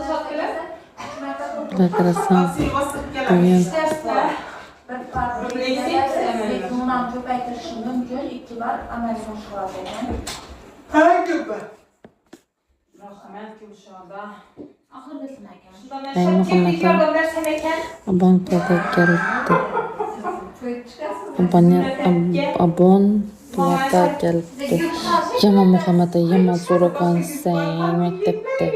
Xudo qarasam bugün Bundan ko'paytirishim mumkin. 2 bar amalga oshiradi ekan. Eng muhimi Abanto'da geldi. Abanto'da geldi. Yama Muhammed'e yama zorakan sen mektepte.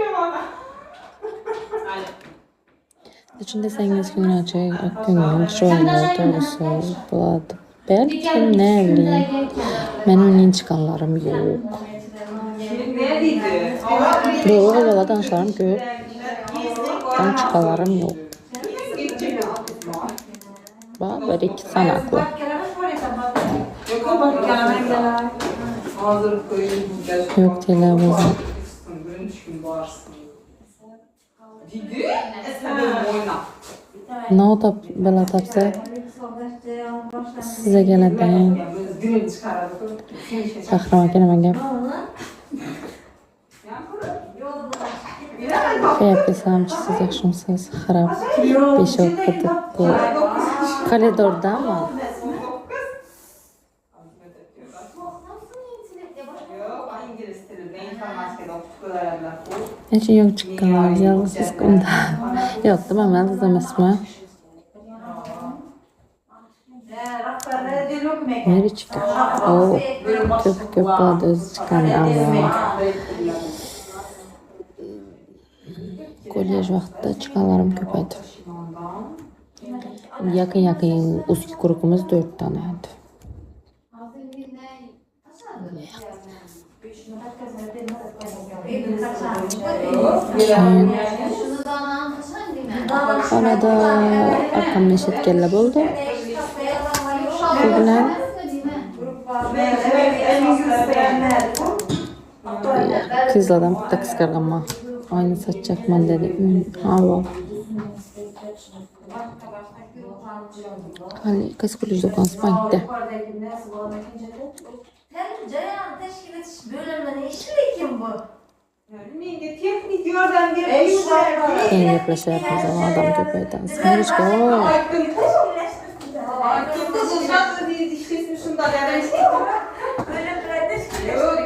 İçinde sengiz günlerce akgünün şöyle doğrusu buladı. Belki ne bileyim. Benim nin çıkanlarım yok. Doğru valla danışlarım yok. Ben çıkanlarım yok. Bak böyle 2 sanaklı. Yok televizyon. Ne o da böyle tapsa size geleden sahrama gelmem gel. Kıyap desem ki siz yaşımsınız harap 5 okudu bu koridorda ama hiç yok çıkan yalnız kunda yok tamam yalnız demesme nereye çıkıyor o köp adı çıkan ama kolej vaxtida çıkanlarım köpəydi. Yakın uski kurukumuz 4 tane idi. Arada arkamda eşitkerler oldu. Bu bilen kızlardan bir de kıskanma. Aynı saçacak dedi. Hava. Hali kız kulücü dokansı bankta. Cereyan teşkil etiş bölümleri işli kim bu? Teknik yordam verip Yeni yaklaşıyoruz ama adam köpeği dansı. Meriç go. kızılcak diye işlesin şunda deresi. Yok,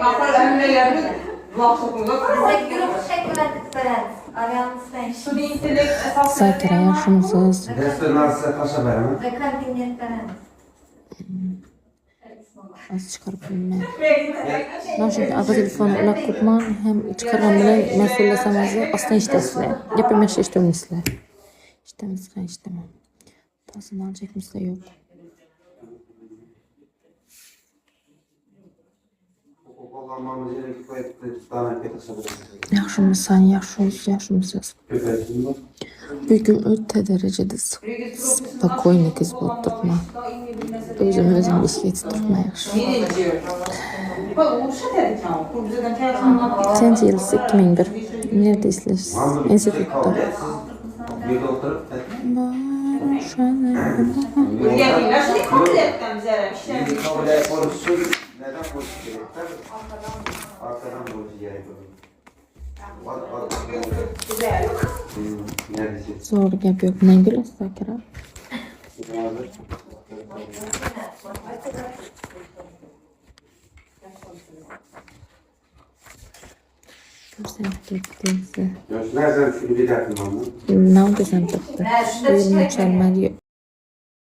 apar önüne laf sokunda. Sakira yaşımsız. Restoranlarsa kaça veremem? Az çıkarıp bilmem. Naşık aga telefonu ulak tutman hem çıkargan bilen mesulesemezi aslında iştesile. Yapayım eşe iştemizle. İştemizle iştemem. Tasını alacak misle yok. Kullanmamız gerek koyup tane petasabiliriz. Yaşımızsan yaşımsız. Köpeksin Bugün öte derecede spokojni kız oturtma. Özüm işe yetiştirme yaxşı. Sence yılısı 2001. Nerede işleşsin? Enstitütte. Bir oturup kabul korusu neden korusu gerek? Arkadan korusu gerek. Zor gap yok. Ne gülüyorsun Sakira? Sen gittiyse. Nereden şunu bir dakika mı? Ne oldu sen tattı? Buyurun içermeli.